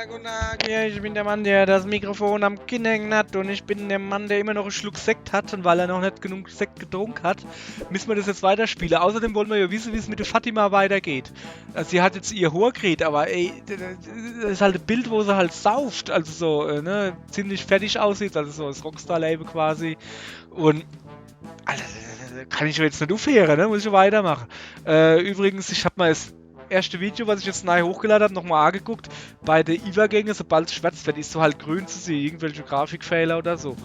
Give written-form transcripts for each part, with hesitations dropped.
Guten Tag, ja, ich bin der Mann, der das Mikrofon am Kinn hängen hat und ich bin der Mann, der immer noch einen Schluck Sekt hat und weil er noch nicht genug Sekt getrunken hat, müssen wir das jetzt weiterspielen. Außerdem wollen wir ja wissen, wie es mit der Fatima weitergeht. Also sie hat jetzt ihr Horgerät, aber ey, das ist halt ein Bild, wo sie halt sauft, also so, ne, ziemlich fertig aussieht, also so das Rockstar-Label quasi und... Alter, kann ich jetzt nicht aufhören, ne? Muss ich weitermachen. Übrigens, ich habe mal das erste Video, was ich jetzt neu hochgeladen habe, nochmal angeguckt. Bei den Übergängen, sobald es schwärzt wird, ist so halt grün zu sehen. Irgendwelche Grafikfehler oder so.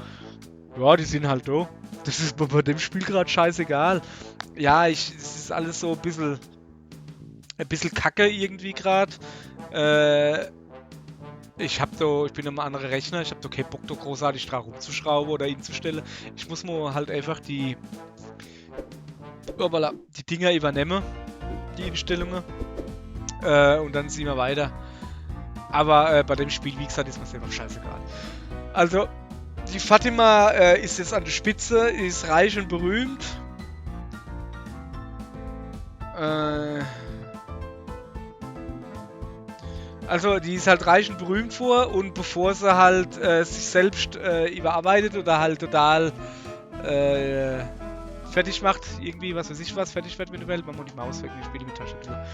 Ja, die sind halt da. Das ist mir bei dem Spiel gerade scheißegal. Ja, es ist alles so ein bisschen kacke irgendwie gerade. Ich bin am anderen Rechner, ich habe da keinen Bock, da großartig dran rumzuschrauben oder hinzustellen. Ich muss mir halt einfach die Dinger übernehmen, die Einstellungen. Und dann sehen wir weiter. Aber bei dem Spiel, wie gesagt, ist mir einfach scheißegal. Also, die Fatima ist jetzt an der Spitze, ist reich und berühmt. Also, die ist halt reich und berühmt vor und bevor sie halt sich selbst überarbeitet oder halt total fertig macht, irgendwie, was weiß ich was, fertig wird mit der Welt, man muss die Maus weg, ich spiele mit Tastatur.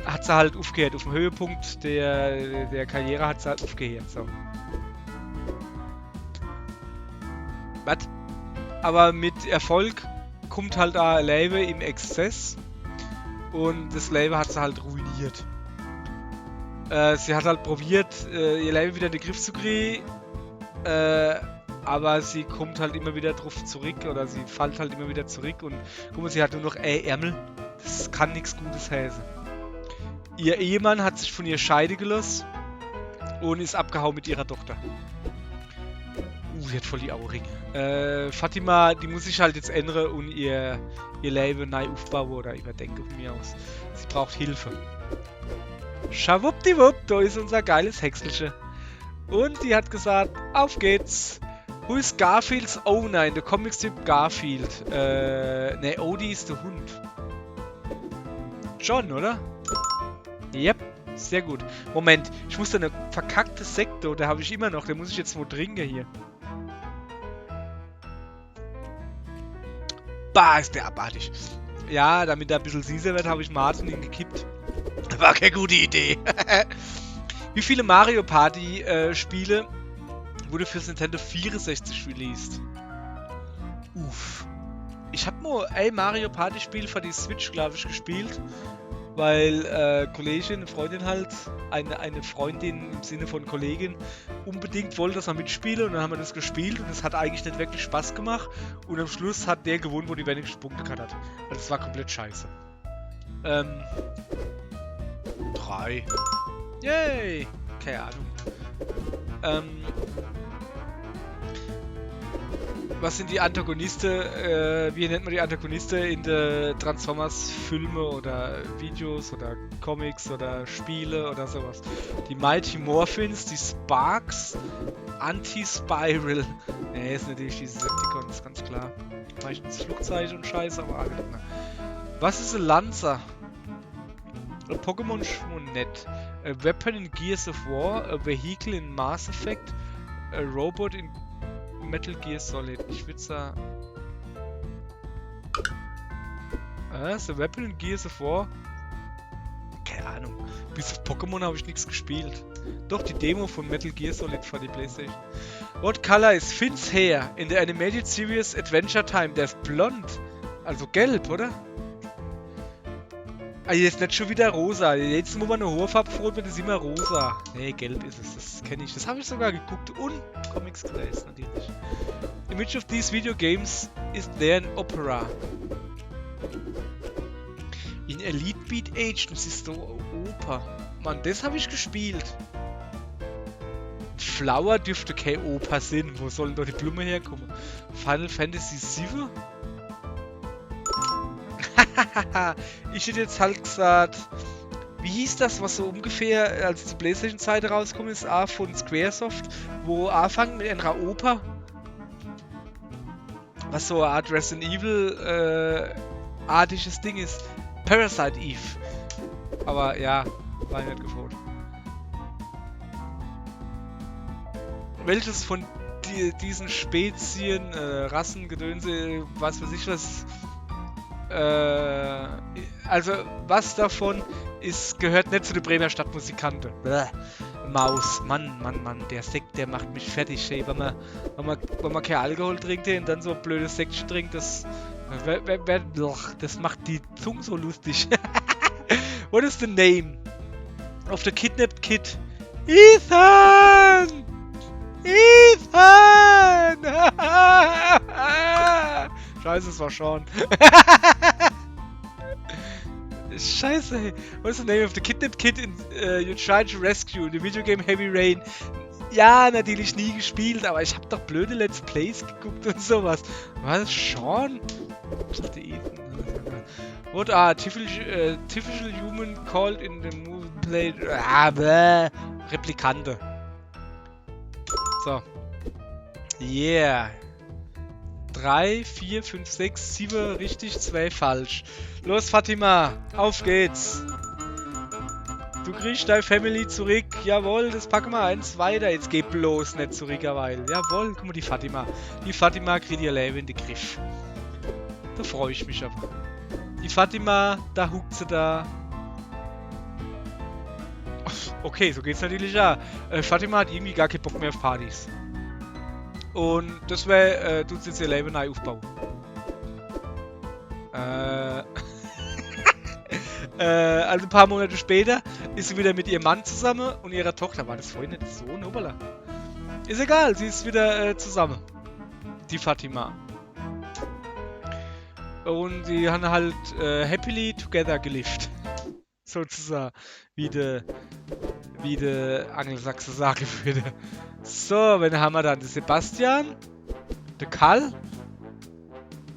Hat sie halt aufgehört, auf dem Höhepunkt der Karriere hat sie halt aufgehört, so. Was? Aber mit Erfolg kommt halt ein Label im Exzess und das Label hat sie halt ruiniert. Sie hat halt probiert, ihr Label wieder in den Griff zu kriegen, aber sie kommt halt immer wieder drauf zurück oder sie fällt halt immer wieder zurück und guck mal, sie hat nur noch Ärmel. Das kann nichts Gutes heißen. Ihr Ehemann hat sich von ihr scheiden gelassen und ist abgehauen mit ihrer Tochter. Die hat voll die Augenringe. Fatima, die muss sich halt jetzt ändern und ihr Label neu aufbauen oder überdenken von mir aus. Sie braucht Hilfe. Schawuppdiwupp, da ist unser geiles Häckselchen. Und die hat gesagt, auf geht's. Who is Garfields Owner in der Comics-Typ Garfield? Ne, Odie ist der Hund. John, oder? Yep, sehr gut. Moment, ich muss da eine verkackte Sekte, der habe ich immer noch, den muss ich jetzt wo trinken hier. Bah, ist der abartig. Ja, damit er ein bisschen süßer wird, habe ich Martin hingekippt. War keine gute Idee. Wie viele Mario Party Spiele wurde fürs Nintendo 64 released? Uff. Ich habe nur ein Mario Party Spiel für die Switch, glaube ich, gespielt. Weil Kollegin, eine Freundin halt, eine Freundin im Sinne von Kollegin, unbedingt wollte, dass wir mitspielen und dann haben wir das gespielt und es hat eigentlich nicht wirklich Spaß gemacht und am Schluss hat der gewonnen, wo die wenigsten Punkte gehabt hat. Also es war komplett scheiße. 3. Yay! Keine Ahnung. Was sind die Antagonisten, wie nennt man die Antagonisten in den Transformers-Filme oder Videos oder Comics oder Spiele oder sowas? Die Mighty Morphins, die Sparks, Anti-Spiral. Ne, ist natürlich diese Septicons, ganz klar. Meistens Flugzeuge und Scheiße, aber alle nicht mehr. Was ist ein Lancer? A Pokémon Schmonett. A Weapon in Gears of War, a Vehicle in Mass Effect, a Robot in Metal Gear Solid. Ich würde sagen... The Weapon in Gears of War? Keine Ahnung. Bis auf Pokémon habe ich nichts gespielt. Doch, die Demo von Metal Gear Solid für die Playstation. What color is Finn's hair in the animated series Adventure Time? Der ist blond. Also gelb, oder? Ah, jetzt nicht schon wieder rosa. Jetzt, wo man eine hohe Farbe wird, ist immer rosa. Nee, gelb ist es. Das kenne ich. Das habe ich sogar geguckt und Comics gelesen, natürlich. In which of these video games is there an opera? In Elite Beat Age, das ist so Oper. Mann, das habe ich gespielt. Flower dürfte kein Oper sein. Wo sollen da die Blume herkommen? Final Fantasy VII? Ich hätte jetzt halt gesagt, wie hieß das, was so ungefähr, als die Playstation-Zeit rausgekommen ist, von Squaresoft, wo anfangen mit einer Oper, was so eine Art Resident Evil artiges Ding ist. Parasite Eve. Aber ja, war nicht gefällt. welches von diesen Spezien, Rassengedönse, was weiß ich was, also was davon gehört nicht zu den Bremer Stadtmusikanten. Bäh. Maus, Mann, der Sekt, der macht mich fertig, ey. Wenn man kein Alkohol trinkt und dann so ein blödes Sektchen trinkt, das macht die Zunge so lustig. What is the name of the kidnapped kid? Ethan! Ethan! Scheiße, es war Sean. Scheiße, ey. What's the name of the kidnapped kid you tried to rescue in the video game Heavy Rain? Ja, natürlich nie gespielt, aber ich hab doch blöde Let's Plays geguckt und sowas. Was? Sean? Ich dachte Ethan. What are typical human called in the movie play? Replikante. So. Yeah. 3, 4, 5, 6, 7 richtig, 2 falsch. Los, Fatima, auf geht's. Du kriegst deine Family zurück. Jawohl, das packen wir eins weiter. Jetzt geh bloß nicht zurück, weil. Jawohl, guck mal, die Fatima. Die Fatima kriegt ihr Leben in den Griff. Da freue ich mich aber. Die Fatima, da huckt sie da. Okay, so geht's natürlich ja. Fatima hat irgendwie gar keinen Bock mehr auf Partys. Und das wäre, tut jetzt ihr Leben neu aufbauen. Also ein paar Monate später ist sie wieder mit ihrem Mann zusammen und ihrer Tochter. War das vorhin nicht so, hoppala. Ist egal, sie ist wieder zusammen. Die Fatima. Und die haben halt happily together gelift. Sozusagen. Wie der Angelsachse sagen würde. So, wen haben wir dann? Den Sebastian? Der Karl?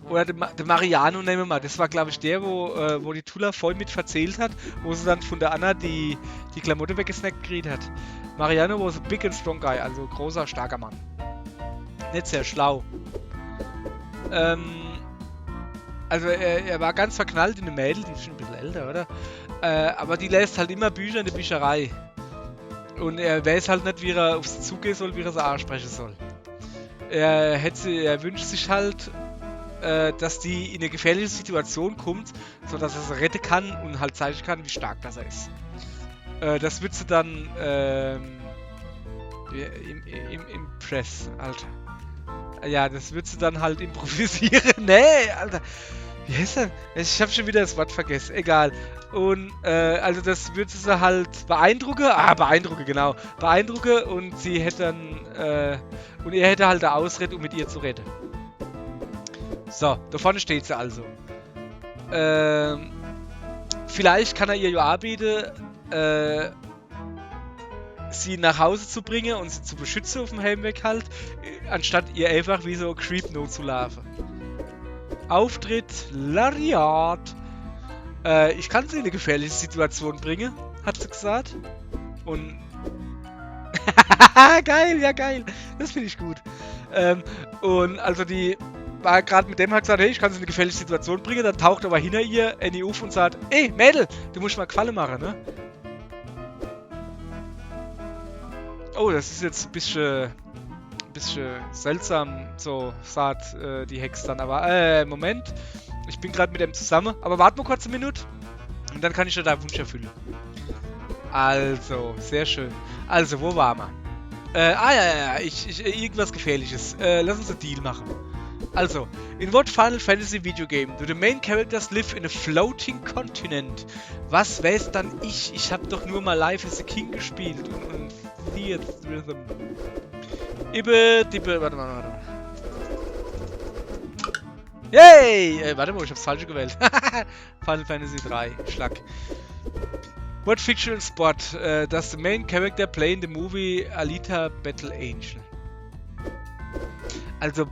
Oder der Mariano nehmen wir mal. Das war, glaube ich, der, wo die Tula voll mit verzählt hat, wo sie dann von der Anna die Klamotte weggesnackt gekriegt hat. Mariano was a big and strong guy, also großer, starker Mann. Nicht sehr schlau. Also er war ganz verknallt in eine Mädel, die ist schon ein bisschen älter, oder? Aber die lässt halt immer Bücher in der Bücherei. Und er weiß halt nicht, wie er auf sie zugehen soll, wie er sie ansprechen soll. Er wünscht sich halt, dass die in eine gefährliche Situation kommt, sodass er sie retten kann und halt zeigen kann, wie stark das er ist. Das wird sie dann im Press, Alter. Ja, das wird sie dann halt improvisieren. Nee, Alter. Wie heißt er? Ich habe schon wieder das Wort vergessen. Egal. Und, also das würde sie halt beeindrucken. Beeindrucken, genau. Beeindrucken und sie hätte dann, und er hätte halt eine Ausrede, um mit ihr zu retten. So, da vorne steht sie also. Vielleicht kann er ihr ja anbieten, sie nach Hause zu bringen und sie zu beschützen auf dem Heimweg halt, anstatt ihr einfach wie so Creep No zu laufen. Auftritt Lariat. Ich kann sie in eine gefährliche Situation bringen, hat sie gesagt. Und geil, ja geil. Das finde ich gut. Und also die war gerade mit dem, hat gesagt, hey, ich kann sie in eine gefährliche Situation bringen. Dann taucht aber hinter ihr Annie auf und sagt, ey Mädel, du musst mal Qualle machen, ne? Oh, das ist jetzt ein bisschen seltsam, so sagt die Hex dann. Aber, Moment. Ich bin gerade mit dem zusammen. Aber warte mal kurz eine Minute. Und dann kann ich dir deinen Wunsch erfüllen. Also, sehr schön. Also, wo waren wir? Ja. Irgendwas Gefährliches. Lass uns einen Deal machen. Also, in what Final Fantasy video game do the main characters live in a floating continent? Was weiß dann ich? Ich hab doch nur mal Life as a King gespielt und Theater Rhythm. Warte mal. Yay! Warte mal, ich hab's falsch gewählt. Final Fantasy 3, Schlag. What fictional sport does the main character play in the movie Alita Battle Angel? Also,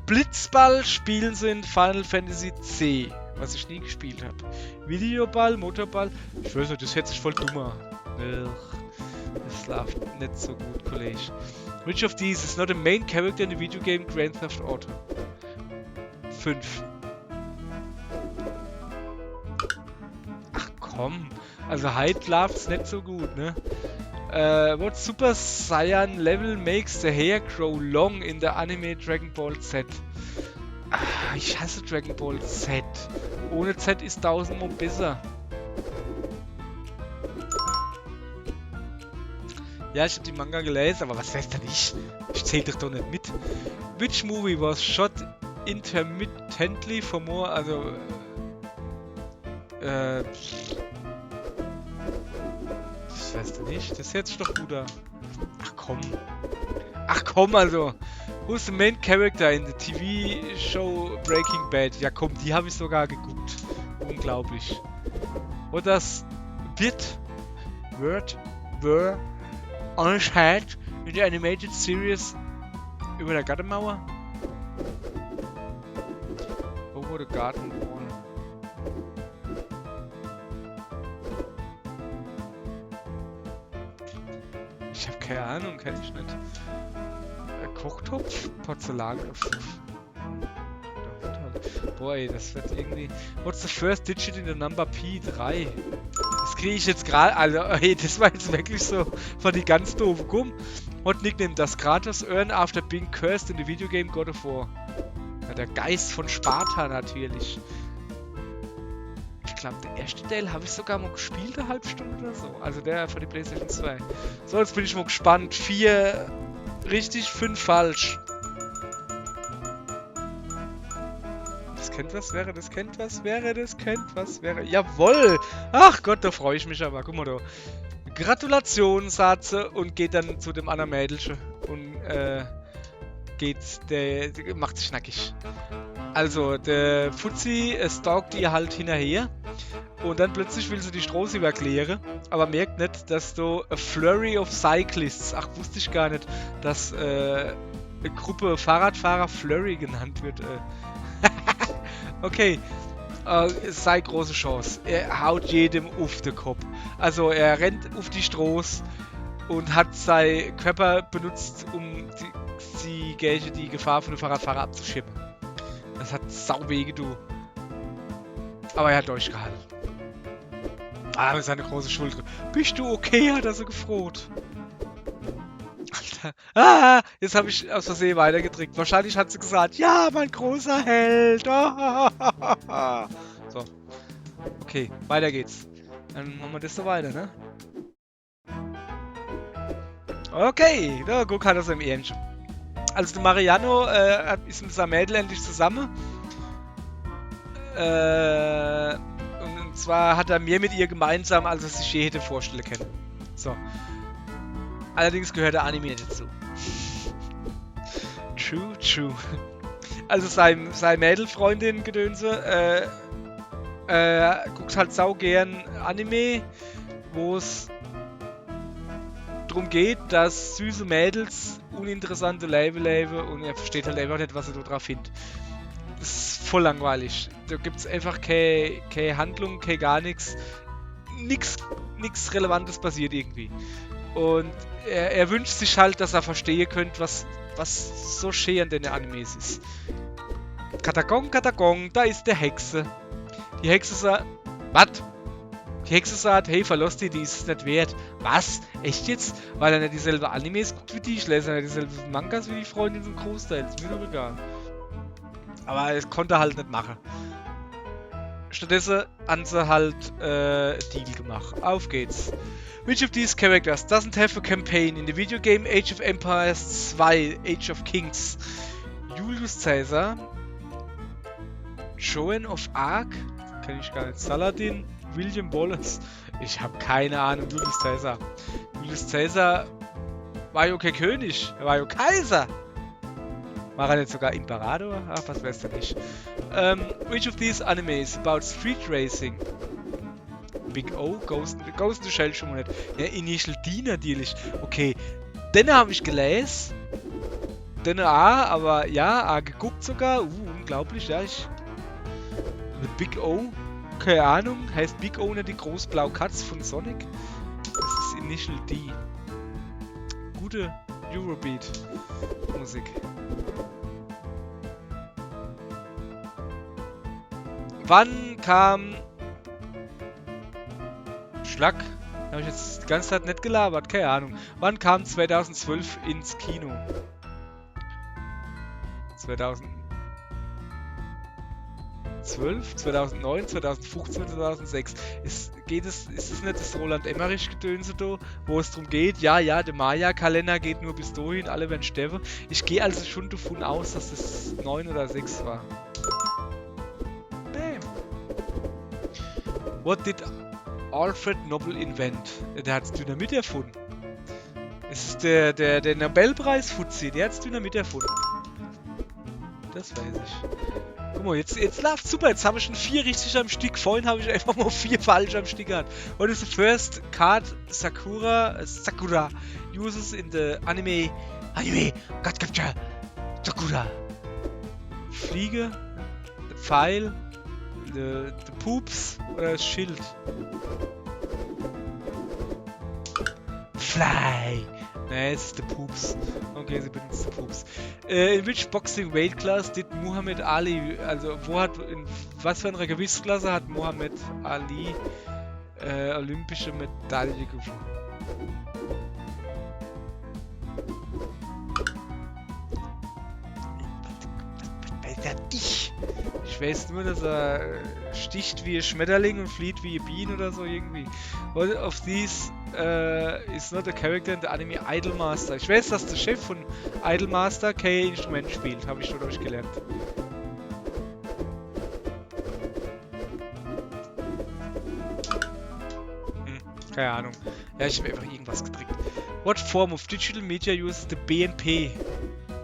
Blitzball spielen sie in Final Fantasy C, was ich nie gespielt habe. Videoball, Motorball, ich weiß nicht, das hört sich voll dummer. Das läuft nicht so gut, Kollege. Which of these is not a main character in the video game Grand Theft Auto? 5. Ach komm, also heute läuft's nicht so gut, ne? What Super Saiyan level makes the hair grow long in the anime Dragon Ball Z? Ah, ich hasse Dragon Ball Z. Ohne Z ist 1000 Mal besser. Ja, ich habe die Manga gelesen, aber was heißt denn ich? Ich zähle dich doch nicht mit. Which movie was shot intermittently for more, also... ich weiß nicht, das hört sich doch gut an. Ach komm. Ach komm, also. Who's the main character in the TV show Breaking Bad? Ja komm, die habe ich sogar geguckt. Unglaublich. Und das were anscheinend in der Animated Series über der Gartenmauer. Over the Garden Wall. Ich habe keine Ahnung, kenne ich nicht. Kochtopf? Porzellanöffel. Boah, ey, das wird irgendwie... What's the first digit in the number P3? Das kriege ich jetzt gerade... Also, ey, das war jetzt wirklich so von die ganz doofe Gumm. What nickname does Kratos earn after being cursed in the video game God of War? Ja, der Geist von Sparta natürlich. Ich glaube, der erste Teil habe ich sogar mal gespielt, eine halbe Stunde oder so. Also der für die PlayStation 2. So, jetzt bin ich mal gespannt. 4 richtig, 5 falsch. Das kennt was, wäre, das kennt was, wäre, das kennt was, wäre. Jawohl! Ach Gott, da freue ich mich aber. Guck mal da. Gratulation, sagt sie und geht dann zu dem anderen Mädelchen. Und der macht sich nackig. Also, der Fuzzi stalkt ihr halt hinterher. Und dann plötzlich will sie die Straße überqueren, aber merkt nicht, dass da a Flurry of Cyclists, ach, wusste ich gar nicht, dass eine Gruppe Fahrradfahrer Flurry genannt wird. Okay, sei große Chance. Er haut jedem auf den Kopf. Also er rennt auf die Straße und hat seinen Körper benutzt, um die Gefahr von den Fahrradfahrern abzuschirmen. Das hat sau weh getan. Aber er hat durchgehalten. Ah, mit seiner großen Schulter. Bist du okay? Hat er so gefroht. Alter. Ah, jetzt habe ich aus Versehen weitergedrückt. Wahrscheinlich hat sie gesagt, ja, mein großer Held. Ah. So. Okay, weiter geht's. Dann machen wir das so weiter, ne? Okay, da guck hat er so im Ähnchen. Also der Mariano ist mit seinem Mädel endlich zusammen. Und zwar hat er mehr mit ihr gemeinsam, als er sich je hätte vorstellen können. So. Allerdings gehört der Anime nicht dazu. True. Also sein Mädelfreundin Gedönse guckt halt sau gern Anime, wo es darum geht, dass süße Mädels uninteressante Leben leben und er versteht halt einfach nicht, was er da drauf findet. Das ist voll langweilig. Da gibt es einfach keine Handlung, gar nichts. Nichts Relevantes passiert irgendwie. Und er wünscht sich halt, dass er verstehen könnte, was so schön an den Animes ist. Katagong, da ist der Hexe. Die Hexe sagt, was? Die Hexe sagt, hey, verlass die ist es nicht wert. Was? Echt jetzt? Weil er nicht dieselbe Animes guckt wie die, ich lese nicht dieselbe Mangas wie die Freundin vom Großteil. Ist mir doch egal. Aber es konnte er halt nicht machen. Stattdessen haben sie halt Deal gemacht. Auf geht's. Which of these characters doesn't have a campaign in the video game Age of Empires 2, Age of Kings? Julius Caesar, Joan of Arc, kenn ich gar nicht, Saladin, William Wallace, ich habe keine Ahnung, Julius Caesar. Julius Caesar war ja kein König, er war ja Kaiser. War er nicht sogar Imperator? Ach, was weiß du nicht. Which of these animes about street racing? Big O, Ghost in the Shell schon mal nicht. Ja, Initial D natürlich. Okay, den habe ich gelesen. Den A, aber ja, A geguckt sogar. Unglaublich, ja. Mit Big O, keine Ahnung. Heißt Big O nicht die groß-blau Katz von Sonic? Das ist Initial D. Gute Eurobeat-Musik. Wann kam Schlag Habe ich jetzt die ganze Zeit nicht gelabert, keine Ahnung. Wann kam 2012 ins Kino? 2012, 2009, 2015, 2006. Ist es nicht das Roland Emmerich-Gedönse da, wo es darum geht, ja, der Maya-Kalender geht nur bis dahin, alle werden sterben. Ich gehe also schon davon aus, dass es 9 oder 6 war. Bam. What did Alfred Nobel invent? Der hat das Dynamit erfunden. Es ist der Nobelpreis-Fuzzi, der hat das Dynamit erfunden. Das weiß ich. Guck mal, jetzt läuft super. Jetzt habe ich schon 4 richtig am Stück. Vorhin habe ich einfach mal 4 falsch am Stück gehabt. What is the first card Sakura uses in the anime God Capture Sakura? Fliege, the Pfeil, the Poops oder das Schild? Fly! Ne, es ist der Poops. Okay, sie benutzt den Poops. In which boxing weight class did Muhammad Ali, also in was für einer Gewichtsklasse hat Muhammad Ali olympische Medaille gewonnen? Ich weiß nur, dass er sticht wie ein Schmetterling und flieht wie ein Bienen oder so irgendwie. What of these is not a character in the anime Idolmaster? Ich weiß, dass der Chef von Idolmaster kein Instrument spielt. Habe ich schon durch gelernt. Keine Ahnung. Ja, ich habe einfach irgendwas gedrückt. What form of digital media uses the BNP?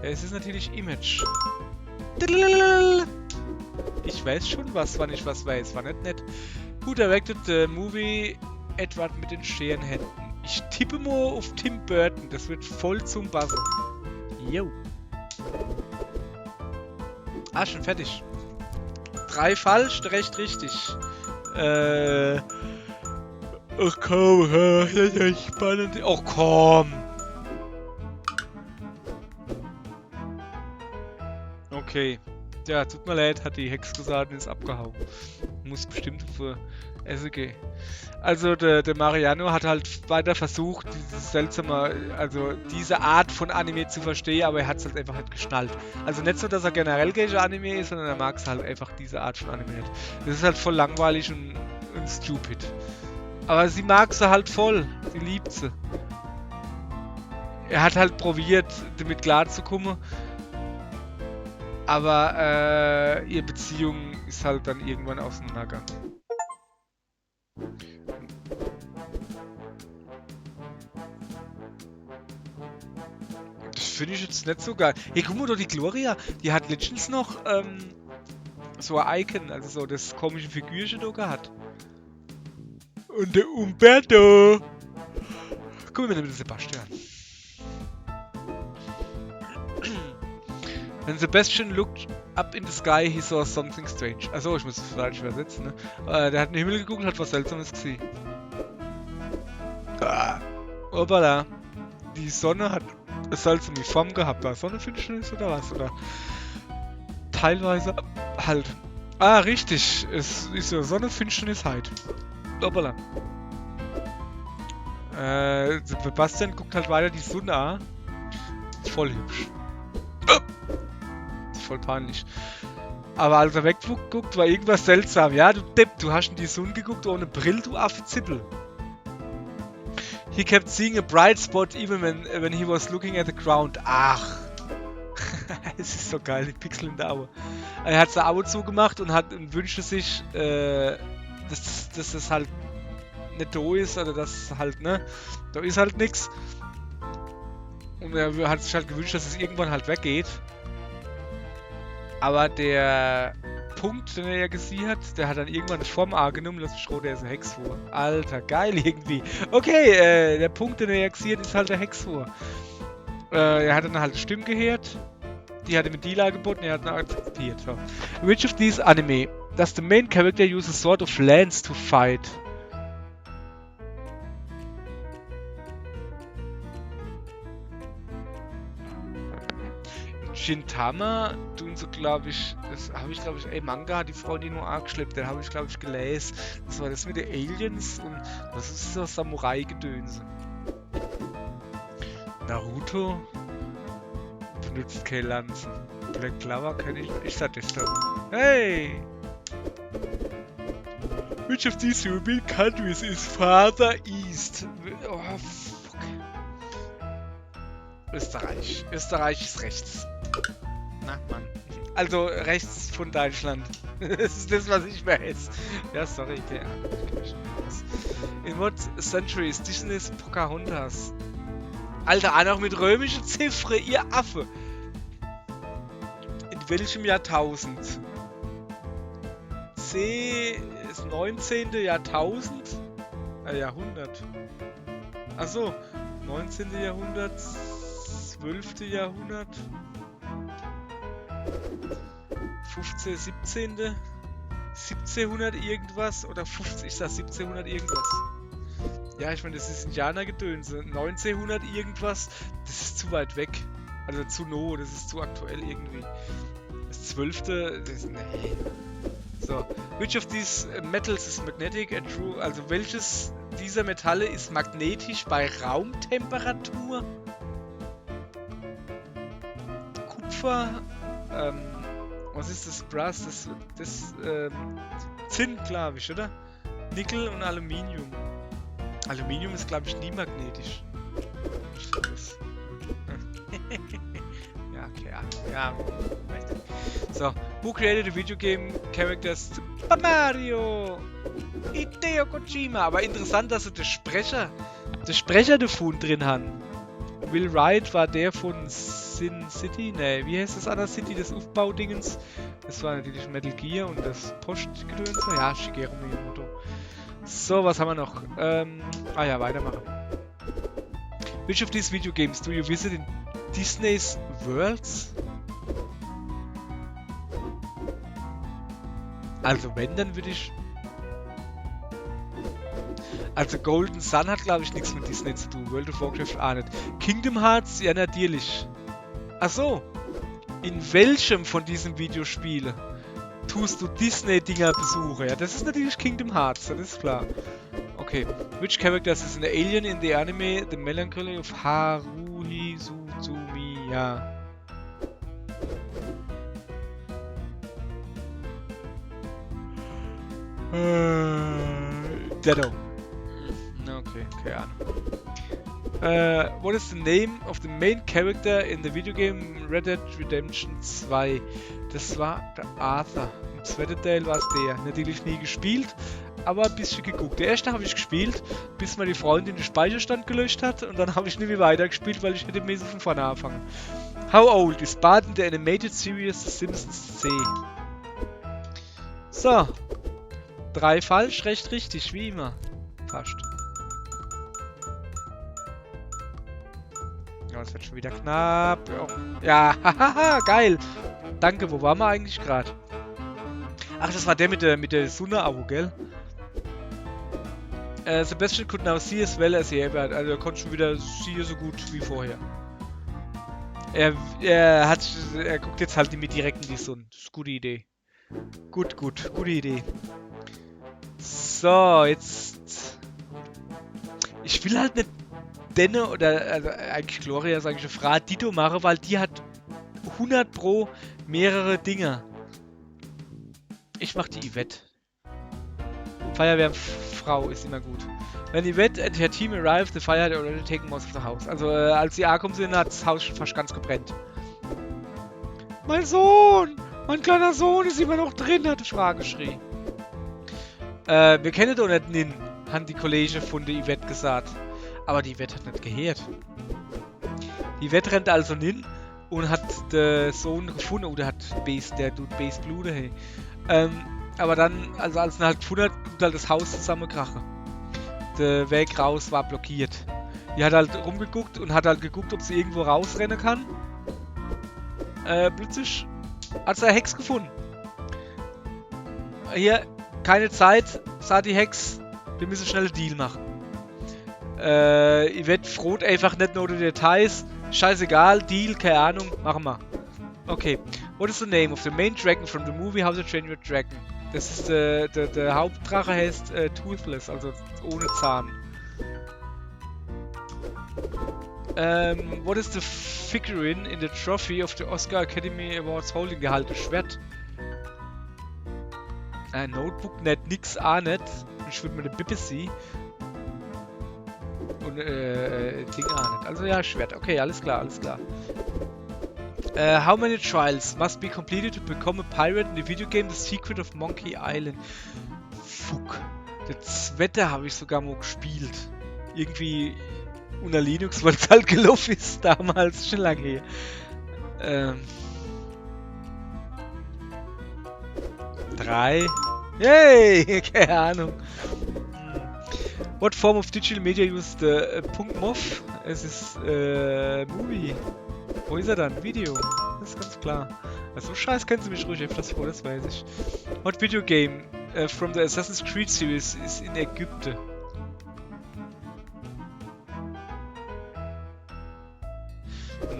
Ja, es ist natürlich Image. Ich weiß schon was, wann ich was weiß. War nicht nett. Who directed the movie Edward mit den Scherenhänden? Ich tippe mal auf Tim Burton. Das wird voll zum Buzzer. Yo. Ah, schon fertig. 3 falsch, recht richtig. Ach komm, das ist ja spannend. Oh komm. Okay. Ja, tut mir leid, hat die Hex gesagt und ist abgehauen. Muss bestimmt für Essen gehen. Also der Mariano hat halt weiter versucht, dieses seltsame, also diese Art von Anime zu verstehen, aber er hat es halt einfach nicht geschnallt. Also nicht so, dass er generell gegen Anime ist, sondern er mag es halt einfach diese Art von Anime nicht. Das ist halt voll langweilig und stupid. Aber sie mag sie halt voll. Sie liebt sie. Er hat halt probiert, damit klarzukommen. Aber ihre Beziehung ist halt dann irgendwann auseinandergegangen. Das finde ich jetzt nicht so geil. Hey, guck mal doch, die Gloria, die hat letztens noch so ein Icon, also so das komische Figürchen da gehabt. Und der Umberto. Guck mal mit dem Sebastian. When Sebastian looked up in the sky, he saw something strange. Achso, ich muss es falsch übersetzen, ne? Der hat in den Himmel geguckt und hat was Seltsames gesehen. Hoppala. Die Sonne hat eine seltsame Form gehabt. War Sonnenfinsternis oder was? Oder teilweise halt. Ah, richtig. Es ist ja Sonnenfinsternis halt. Hoppala. Sebastian guckt halt weiter die Sonne an. Ist voll hübsch. Voll peinlich. Aber als er wegguckt, war irgendwas seltsam. Ja, du Depp, du hast in die Sonne geguckt ohne Brill, du Affenzippel. He kept seeing a bright spot even when he was looking at the ground. Ach. Es ist so geil, die Pixel in der Aue. Er hat sein Auge zugemacht und wünschte sich, dass das halt nicht da ist, oder dass halt, ne, da ist halt nichts. Und er hat sich halt gewünscht, dass es irgendwann halt weggeht. Aber der Punkt, den er ja gesehen hat, der hat dann irgendwann eine Form angenommen, lass mich roh, der ist eine Hex vor. Alter, geil irgendwie. Okay, der Punkt, den er ja gesehen hat, ist halt der Hex vor. Er hat dann halt eine Stimme gehört, die hat ihm einen Deal angeboten, er hat ihn akzeptiert. So. Which of these anime does the main character use a sort of lance to fight? Gintama tun sie, glaube ich, das habe ich, glaube ich, Manga hat die Freundin nur angeschleppt, den habe ich, glaube ich, gelesen. Das war das mit den Aliens und das ist so Samurai-Gedönse. Naruto benutzt keine Lanzen. Black Clover kenne ich. Ich sag das doch. Hey! Which of these European countries is farther east? Oh, fuck. Österreich. Österreich ist rechts. Na, Mann. Also rechts von Deutschland. Das ist das, was ich weiß. Ja, sorry. Ja, in what century is Disney's Pocahontas? Alter, auch noch mit römischer Ziffre, ihr Affe. In welchem Jahrtausend? C ist 19. Jahrtausend? Jahrhundert. Achso, 19. Jahrhundert, 12. Jahrhundert, 15., 17., 1700 irgendwas oder 50, ich sag 1700 irgendwas. Ja, ich meine, das ist Indianergedönse. 1900 irgendwas, das ist zu weit weg. Also zu das ist zu aktuell irgendwie. Das 12. Das, nee. So, which of these metals is magnetic and true? Also welches dieser Metalle ist magnetisch bei Raumtemperatur? Kupfer, was ist das? Brass, das Zinn, glaube ich, oder? Nickel und Aluminium. Aluminium ist, glaube ich, nie magnetisch. Ja, okay, ja, richtig. So, who created the video game characters Super Mario? Hideo Kojima. Aber interessant, dass sie den Sprecher davon drin haben. Will Wright war der von Sin City? Ne, wie heißt das andere City, das Aufbaudingens? Das war natürlich Metal Gear und das Postgedöns. Ja, Shigeru Miyamoto. So, was haben wir noch? Ja, weitermachen. Which of these video games do you visit in Disney's Worlds? Also wenn, dann würde ich... Also Golden Sun hat, glaube ich, nichts mit Disney zu tun. World of Warcraft auch nicht. Kingdom Hearts? Ja, natürlich. Ach so. In welchem von diesen Videospielen tust du Disney-Dinger besuchen? Ja, das ist natürlich Kingdom Hearts, das ist klar. Okay. Which characters is an alien in the anime The Melancholy of Haruhi Suzumiya? Dedo. Okay, keine Ahnung. What is the name of the main character in the video game Red Dead Redemption 2? Das war der Arthur. Im zweiten Teil war es der. Natürlich nie gespielt, aber ein bisschen geguckt. Der erste habe ich gespielt, bis mal die Freundin den Speicherstand gelöscht hat und dann habe ich nie mehr weitergespielt, weil ich hätte mehr so von vorne anfangen. How old is Bart in the animated series The Simpsons C? So. 3 falsch, recht richtig, wie immer. Fast. Ja, es wird schon wieder knapp. Ja, hahaha, geil. Danke, wo waren wir eigentlich gerade? Ach, das war der mit der Sonne-Abo, gell? Sebastian could now see as well as he ever. Also er konnte schon wieder sehen so gut wie vorher. Er guckt jetzt halt mit direkt in die Sonne. Das ist eine gute Idee. Gute Idee. So, jetzt... Ich will halt nicht Denne oder, also eigentlich Gloria, sage ich, eine Frau Dito machen, weil die hat 100 pro mehrere Dinge. Ich mach die Yvette. Feuerwehrfrau ist immer gut. When Yvette and her team arrived, the fire had already taken most of the house. Also, als sie angekommen sind, hat das Haus schon fast ganz gebrannt. Mein Sohn! Mein kleiner Sohn ist immer noch drin, hat die Frau geschrien. Wir kennen doch nicht Nin, haben die Kollegen von der Yvette gesagt. Aber die Yvette hat nicht gehört. Die Yvette rennt also hin und hat den Sohn gefunden. Oh, der tut Base Blude, hey. Aber dann, also als er halt gefunden hat, tut halt das Haus zusammenkrachen. Der Weg raus war blockiert. Die hat halt rumgeguckt und hat halt geguckt, ob sie irgendwo rausrennen kann. Plötzlich hat sie eine Hex gefunden. Hier, keine Zeit, sagt die Hex, wir müssen schnell einen Deal machen. Yvette froht einfach nicht nur die Details. Scheißegal, Deal, keine Ahnung, machen wir. Okay. What is the name of the main dragon from the movie How to Train Your Dragon? Das ist der Hauptdrache heißt Toothless, also ohne Zahn. What is the figurine in the trophy of the Oscar Academy Awards holding? Gehalte Schwert. Notebook nicht, nix auch nicht. Ich würde mir eine Bippe sie. Und Ding auch nicht. Also ja, Schwert. Okay, alles klar, alles klar. How many trials must be completed to become a pirate in the video game The Secret of Monkey Island? Fuck. Das zweite habe ich sogar mal gespielt. Irgendwie unter Linux, weil es halt gelaufen ist damals. Schon lange her. 3. Yay! Keine Ahnung. What form of digital media used .mov? Es ist Movie. Wo ist er dann? Video. Das ist ganz klar. Also Scheiß kennen Sie mich ruhig öfters vor, das weiß ich. What video game from the Assassin's Creed series ist in Ägypten?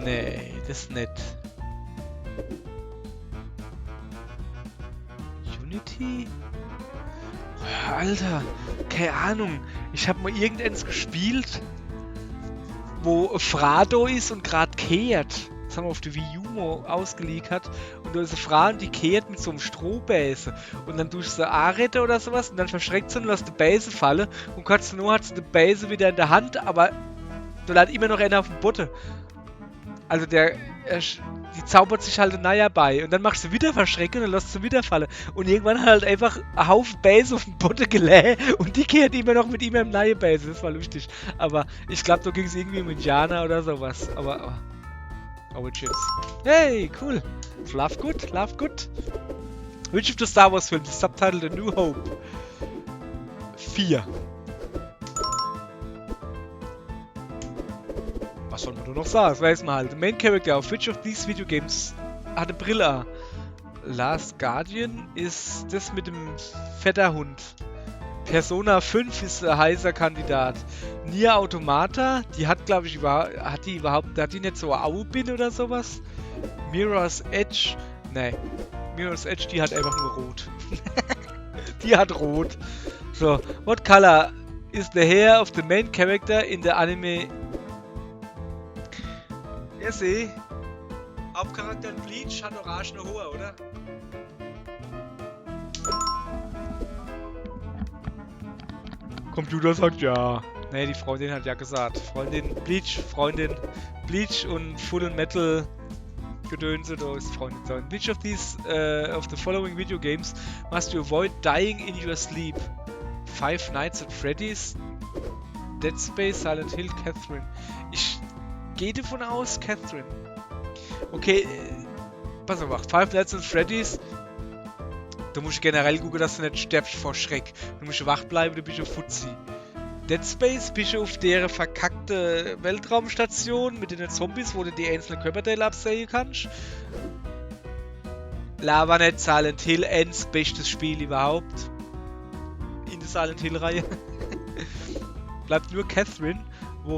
Nee, das ist nicht. Unity? Alter, keine Ahnung. Ich habe mal irgendeins gespielt, wo Frado ist und gerade kehrt. Das haben wir auf der Wii U mal ausgeliefert. Und da ist eine Frau und die kehrt mit so einem Strohbäse. Und dann tust du Arete oder sowas und dann verschreckt sie und lässt die Bäse fallen. Und kannst du nur hat sie die Bäse wieder in der Hand, aber da lag immer noch einer auf dem Boden. Also die zaubert sich halt naja bei. Und dann machst du wieder verschrecken und dann lässt sie wieder fallen. Und irgendwann hat halt einfach ein Haufen Bäse auf dem Boden geläht und die kehrt immer noch mit ihm im neue Bäse. Das war lustig. Aber ich glaube, da ging es irgendwie um Indianer oder sowas. Aber Chips. Hey, cool. Love good, love good. Which of the Star Wars films is subtitled A New Hope? 4. Was soll man nur noch sagen? Das weiß man halt. The main character of which of these video games hat eine Brille an? Last Guardian ist das mit dem Vetterhund. Persona 5 ist ein heißer Kandidat. Nier Automata, die hat glaube ich hat die nicht so eine Aubin oder sowas? Mirror's Edge, nee. Mirror's Edge, die hat einfach nur rot. Die hat rot. So, what color is the hair of the main character in the anime? Ja, seh. Hauptcharakter in Bleach hat orangene Haare, oder? Computer sagt ja. Ne, die Freundin hat ja gesagt. Freundin Bleach und Full Metal Gedönse, da ist Freundin sein. Which of these of the following video games must you avoid dying in your sleep? Five Nights at Freddy's, Dead Space, Silent Hill, Catherine. Ich gehe davon aus, Catherine. Okay, pass auf, Five Nights at Freddy's. Du musst generell gucken, dass du nicht stirbst vor Schreck. Du musst wach bleiben, du bist auf Fuzzi. Dead Space bist du auf der verkackte Weltraumstation mit den Zombies, wo du die einzelnen Körperteile absehen kannst. Lava nicht Silent Hill, bestes Spiel überhaupt. In der Silent Hill-Reihe. Bleibt nur Catherine, wo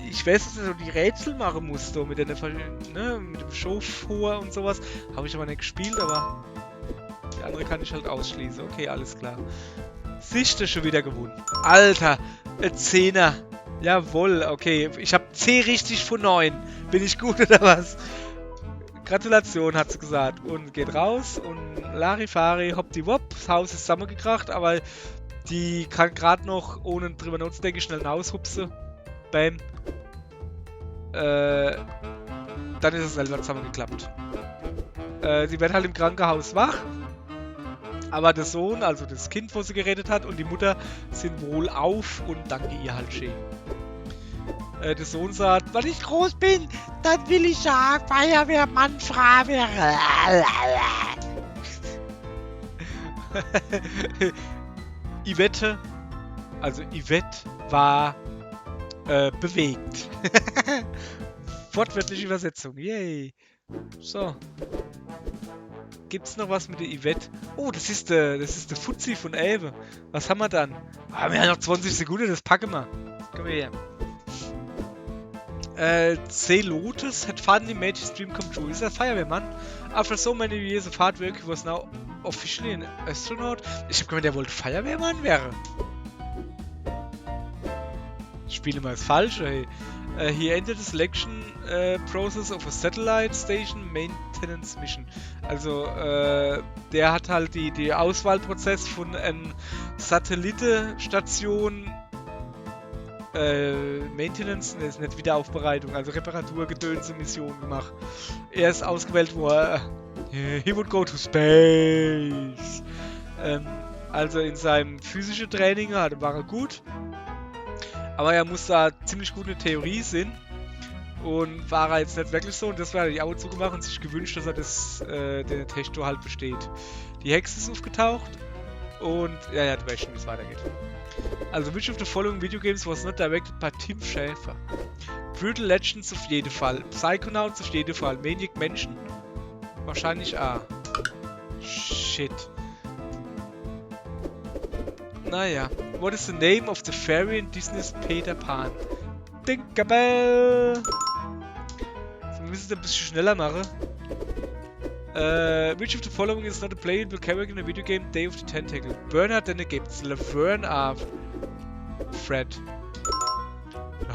ich weiß, dass er so die Rätsel machen muss, so mit dem Schofhoher und sowas. Habe ich aber nicht gespielt, aber die andere kann ich halt ausschließen. Okay, alles klar. Siehst schon wieder gewonnen. Alter, ein 10er. Jawohl, okay. Ich habe 10 richtig von 9. Bin ich gut oder was? Gratulation, hat sie gesagt. Und geht raus und Larifari, hoppdiwop. Das Haus ist zusammengekracht, aber die kann gerade noch, ohne drüber nachzudenken, schnell raushupsen. Bam. Dann ist es selber zusammengeklappt. Sie wird halt im Krankenhaus wach. Aber der Sohn, also das Kind, wo sie geredet hat, und die Mutter sind wohl auf und danke ihr halt schön. Der Sohn sagt, wenn ich groß bin, dann will ich ja Feuerwehrmann, Frau werden. Yvette war bewegt. Wortwörtliche Übersetzung, yay. So. Gibt's noch was mit der Yvette? Oh, das ist der Fuzzi von Elbe. Was haben wir dann? Wir haben noch 20 Sekunden, das packen wir. Komm her. Celotes had finally made his dream come true. He's a fireman. After so many years of hard work, he was now officially an astronaut. Ich hab gemeint, der wollte Feuerwehrmann werden. Ich spiele mal das Falsche, hey. He entered the selection process of a satellite station maintenance mission. Also, der hat halt die Auswahlprozess von einer Satellitenstation Maintenance, das ist nicht Wiederaufbereitung, also Reparatur, Gedönse, Mission gemacht. Er ist ausgewählt worden. He would go to space. Also in seinem physischen Training war er gut. Aber er muss da ziemlich gut in Theorie sind. Und war er jetzt nicht wirklich so. Und das war die Augen zugemacht und sich gewünscht, dass er den Testo halt besteht. Die Hexe ist aufgetaucht. Und ja, du weißt schon, wie es weitergeht. Also, which of the following video games was not directed by Tim Schafer? Brutal Legends auf jeden Fall. Psychonauts auf jeden Fall. Maniac Mansion? Wahrscheinlich A. Shit. Naja. What is the name of the fairy in Disney's Peter Pan? Tinkerbell! So, wir müssen es ein bisschen schneller machen. Which of the following is not a playable character in a video game Day of the Tentacle? Bernard, dann gibt's Laverne, Fred.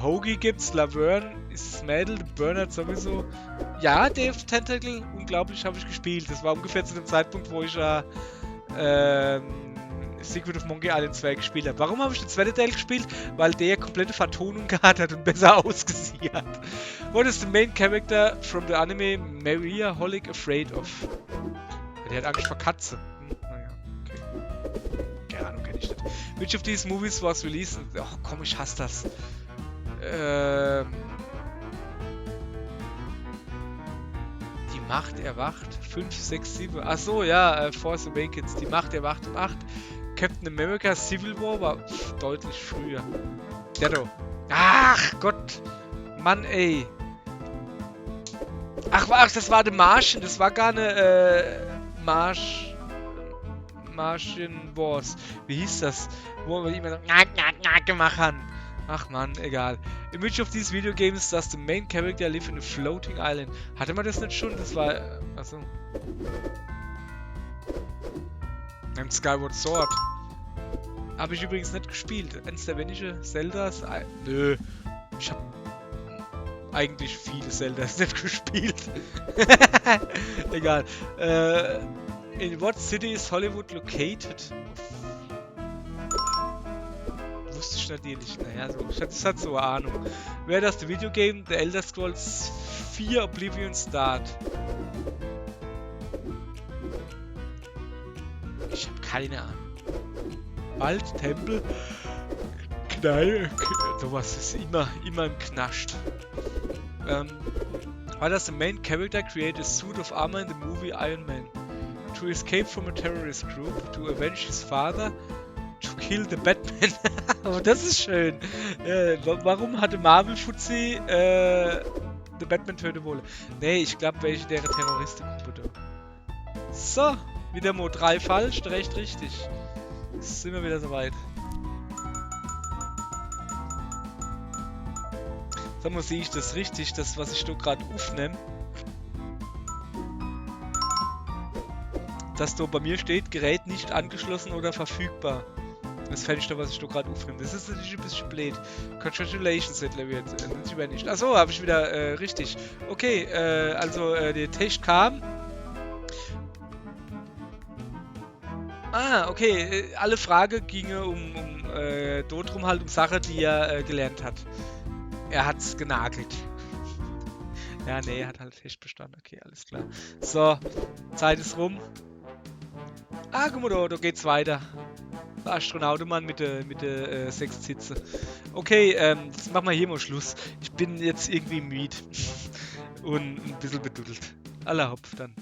Hoagie gibt's, Laverne ist Mädel, Bernard sowieso. Ja, Day of the Tentacle, unglaublich, habe ich gespielt. Das war ungefähr zu dem Zeitpunkt, wo ich Secret of Monkey Island 2 gespielt habe. Warum habe ich den zweiten Teil gespielt? Weil der komplette Vertonung gehabt hat und besser ausgesehen hat. What is the main character from the anime Maria Holic afraid of? Der hat Angst vor Katze. Naja, okay. Keine Ahnung, kenne ich nicht. Which of these movies was released? Oh komm, ich hasse das. Die Macht erwacht. 5, 6, 7. Achso, ja, Force Awakens. Die Macht erwacht um 8. Captain America Civil War war deutlich früher. Ja, doch. Ach Gott. Mann, ey. Ach, das war The Martian. Das war gar eine Martian Wars. Wie hieß das? Wo wir immer so gemacht haben. Ach man, egal. In which of these video games does the main character live in a floating island? Hatte man das nicht schon? Das war... Achso. Im Skyward Sword. Habe ich übrigens nicht gespielt. Eines der wenigen Zeldas. Nö. Ich habe eigentlich viele Zeldas nicht gespielt. Egal. In what city is Hollywood located? Wusste ich natürlich. Naja, so. Ich hatte so eine Ahnung. Where does the video game The Elder Scrolls 4 Oblivion start? Ich habe keine Ahnung. Wald, Tempel, Knall, sowas ist immer im Knascht. Why does the main character create a suit of armor in the movie Iron Man? To escape from a terrorist group, to avenge his father, to kill the Batman. Aber das ist schön. Warum hatte Marvel Fuzzi The Batman töten wollen? Nee, ich glaube, welche der Terroristengruppe da. So. Wieder Mo 3 falsch, recht richtig. Jetzt sind wir wieder soweit. Sag mal, sehe ich das richtig, das was ich da gerade aufnehme? Dass da bei mir steht, Gerät nicht angeschlossen oder verfügbar. Das Fenster, was ich da gerade aufnehme. Das ist natürlich ein bisschen blöd. Congratulations, wird nicht. Achso, habe ich wieder richtig. Okay, also der Test kam. Ah, okay. Alle Frage ginge drum halt um Sache, die er gelernt hat. Er hat's genagelt. Ja, nee, er hat halt echt bestanden. Okay, alles klar. So, Zeit ist rum. Ah, guck mal, da geht's weiter. Der Astronautenmann mit der 6 Sitze. Okay, jetzt machen wir hier mal Schluss. Ich bin jetzt irgendwie müde. Und ein bisschen beduddelt. Aller Hopf dann.